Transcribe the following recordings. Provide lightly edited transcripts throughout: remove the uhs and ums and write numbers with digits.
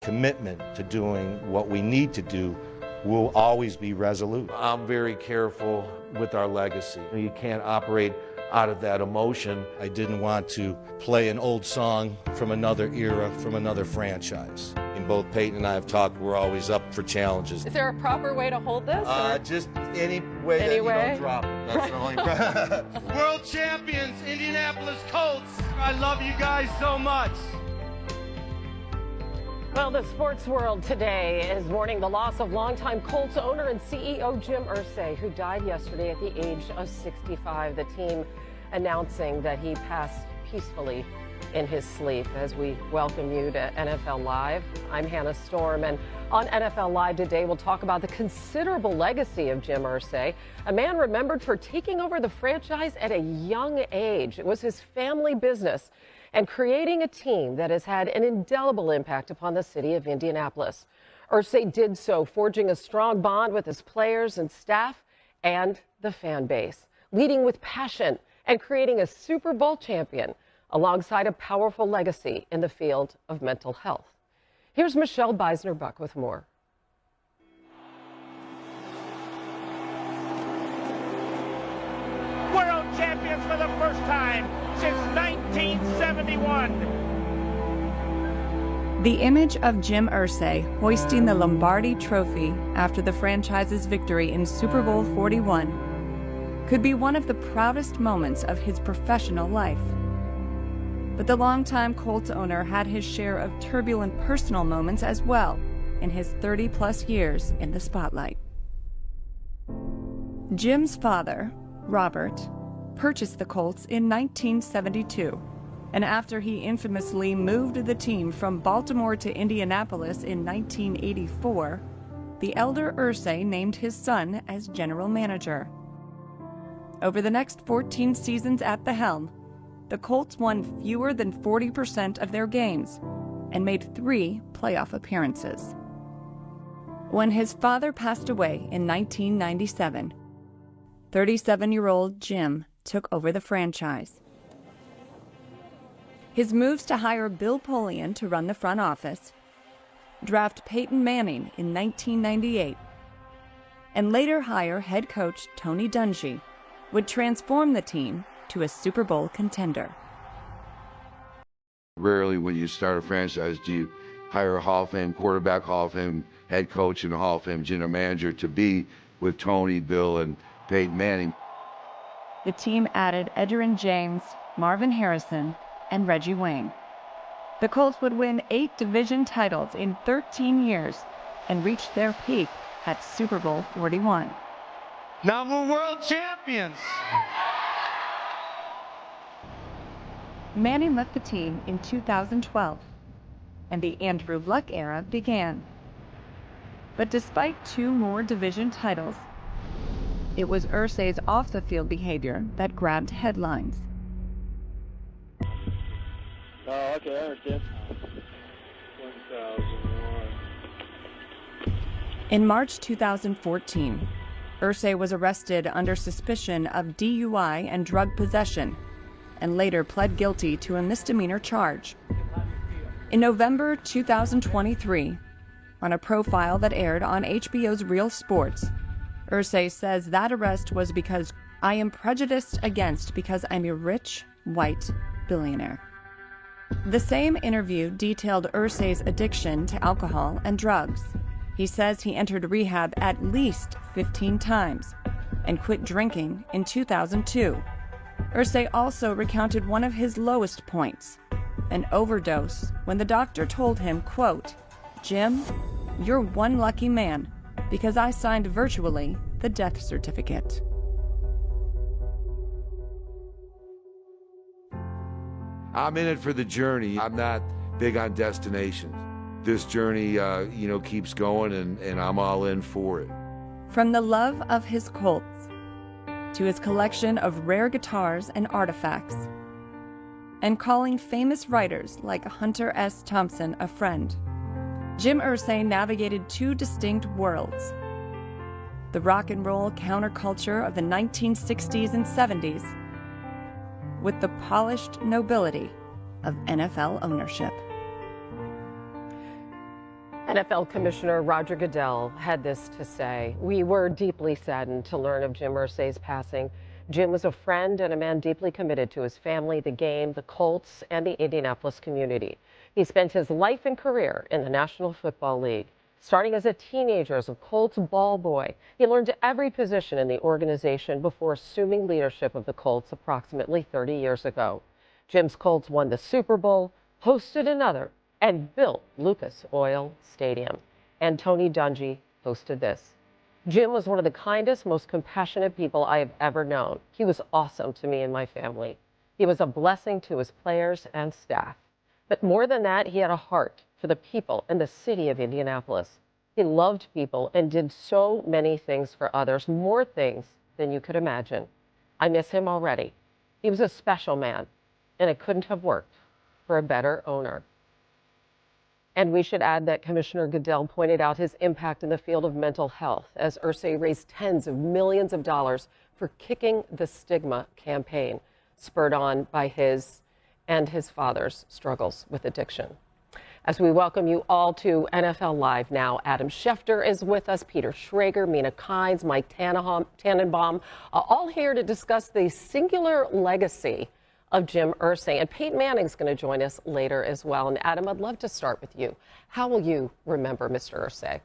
commitment to doing what we need to do will always be resolute. I'm very careful with our legacy. You can't operate out of that emotion. I didn't want to play an old song from another era, from another franchise. And both Peyton and I have talked, we're always up for challenges. Is there a proper way to hold this? Just any way that you don't drop it. That's the only World champions, Indianapolis Colts. I love you guys so much. Well, the sports world today is mourning the loss of longtime Colts owner and CEO Jim Irsay, who died yesterday at the age of 65. The team announcing that he passed peacefully in his sleep. As we welcome you to NFL Live, I'm Hannah Storm, and on NFL Live today we'll talk about the considerable legacy of Jim Irsay, a man remembered for taking over the franchise at a young age. It was his family business and creating a team that has had an indelible impact upon the city of Indianapolis. Irsay did so, forging a strong bond with his players and staff and the fan base, leading with passion and creating a Super Bowl champion alongside a powerful legacy in the field of mental health. Here's Michelle Beisner-Buck with more. World champions for the first time since 1971. The image of Jim Irsay hoisting the Lombardi Trophy after the franchise's victory in Super Bowl 41 could be one of the proudest moments of his professional life. But the longtime Colts owner had his share of turbulent personal moments as well in his 30-plus years in the spotlight. Jim's father, Robert, purchased the Colts in 1972, and after he infamously moved the team from Baltimore to Indianapolis in 1984, the elder Irsay named his son as general manager. Over the next 14 seasons at the helm, the Colts won fewer than 40% of their games and made 3 playoff appearances. When his father passed away in 1997, 37-year-old Jim took over the franchise. His moves to hire Bill Polian to run the front office, draft Peyton Manning in 1998, and later hire head coach Tony Dungy would transform the team to a Super Bowl contender. Rarely when you start a franchise do you hire a Hall of Fame quarterback, Hall of Fame head coach, and a Hall of Fame general manager to be with Tony, Bill, and Peyton Manning. The team added Edgerrin James, Marvin Harrison, and Reggie Wayne. The Colts would win 8 division titles in 13 years and reach their peak at Super Bowl 41. Now we're world champions. Manning left the team in 2012, and the Andrew Luck era began. But despite 2 more division titles, it was Irsay's off-the-field behavior that grabbed headlines. Oh, okay, I understand. 1001. In March 2014, Irsay was arrested under suspicion of DUI and drug possession, and later pled guilty to a misdemeanor charge. In November 2023, on a profile that aired on HBO's Real Sports, Irsay says that arrest was because I am prejudiced against because I'm a rich, white billionaire. The same interview detailed Irsay's addiction to alcohol and drugs. He says he entered rehab at least 15 times and quit drinking in 2002. Irsay also recounted one of his lowest points, an overdose, when the doctor told him, quote, "Jim, you're one lucky man because I signed virtually the death certificate." I'm in it for the journey. I'm not big on destinations. This journey, keeps going, and I'm all in for it. From the love of his Colts to his collection of rare guitars and artifacts, and calling famous writers like Hunter S. Thompson a friend, Jim Irsay navigated 2 distinct worlds: the rock and roll counterculture of the 1960s and 70s, with the polished nobility of NFL ownership. NFL Commissioner Roger Goodell had this to say: "We were deeply saddened to learn of Jim Irsay's passing. Jim was a friend and a man deeply committed to his family, the game, the Colts, and the Indianapolis community. He spent his life and career in the National Football League. Starting as a teenager as a Colts ball boy, he learned every position in the organization before assuming leadership of the Colts approximately 30 years ago. Jim's Colts won the Super Bowl, hosted another, and built Lucas Oil Stadium. And Tony Dungy hosted this. Jim was one of the kindest, most compassionate people I have ever known. He was awesome to me and my family. He was a blessing to his players and staff. But more than that, he had a heart for the people in the city of Indianapolis. He loved people and did so many things for others, more things than you could imagine. I miss him already. He was a special man, and it couldn't have worked for a better owner." And we should add that Commissioner Goodell pointed out his impact in the field of mental health as Irsay raised tens of millions of dollars for Kicking the Stigma campaign, spurred on by his and his father's struggles with addiction. As we welcome you all to NFL Live now, Adam Schefter is with us, Peter Schrager, Mina Kimes, Mike Tannenbaum, all here to discuss the singular legacy of Jim Irsay. And Peyton Manning's going to join us later as well. And Adam, I'd love to start with you. How will you remember Mr. Irsay?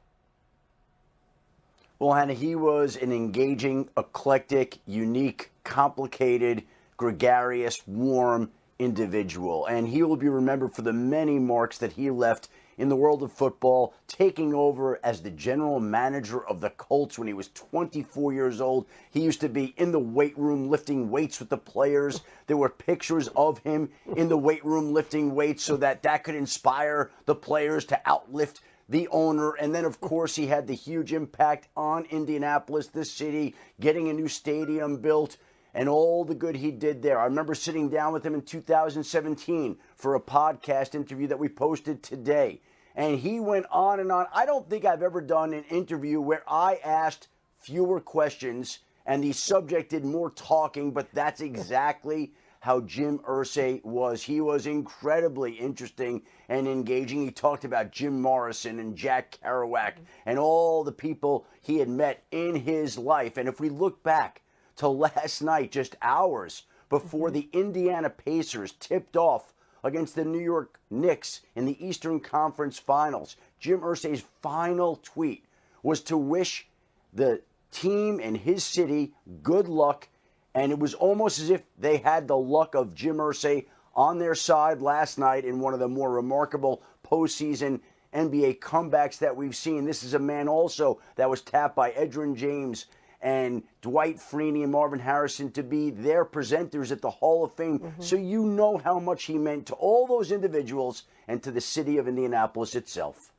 Well, Hannah, he was an engaging, eclectic, unique, complicated, gregarious, warm individual. And he will be remembered for the many marks that he left in the world of football, taking over as the general manager of the Colts when he was 24 years old. He used to be in the weight room lifting weights with the players. There were pictures of him in the weight room lifting weights so that could inspire the players to outlift the owner. And then, of course, he had the huge impact on Indianapolis, the city, getting a new stadium built, and all the good he did there. I remember sitting down with him in 2017 for a podcast interview that we posted today. And he went on and on. I don't think I've ever done an interview where I asked fewer questions and the subject did more talking, but that's exactly how Jim Irsay was. He was incredibly interesting and engaging. He talked about Jim Morrison and Jack Kerouac and all the people he had met in his life. And if we look back to last night, just hours before the Indiana Pacers tipped off against the New York Knicks in the Eastern Conference Finals, Jim Irsay's final tweet was to wish the team in his city good luck, and it was almost as if they had the luck of Jim Irsay on their side last night in one of the more remarkable postseason NBA comebacks that we've seen. This is a man also that was tapped by Edgerrin James and Dwight Freeney and Marvin Harrison to be their presenters at the Hall of Fame. So you know how much he meant to all those individuals and to the city of Indianapolis itself.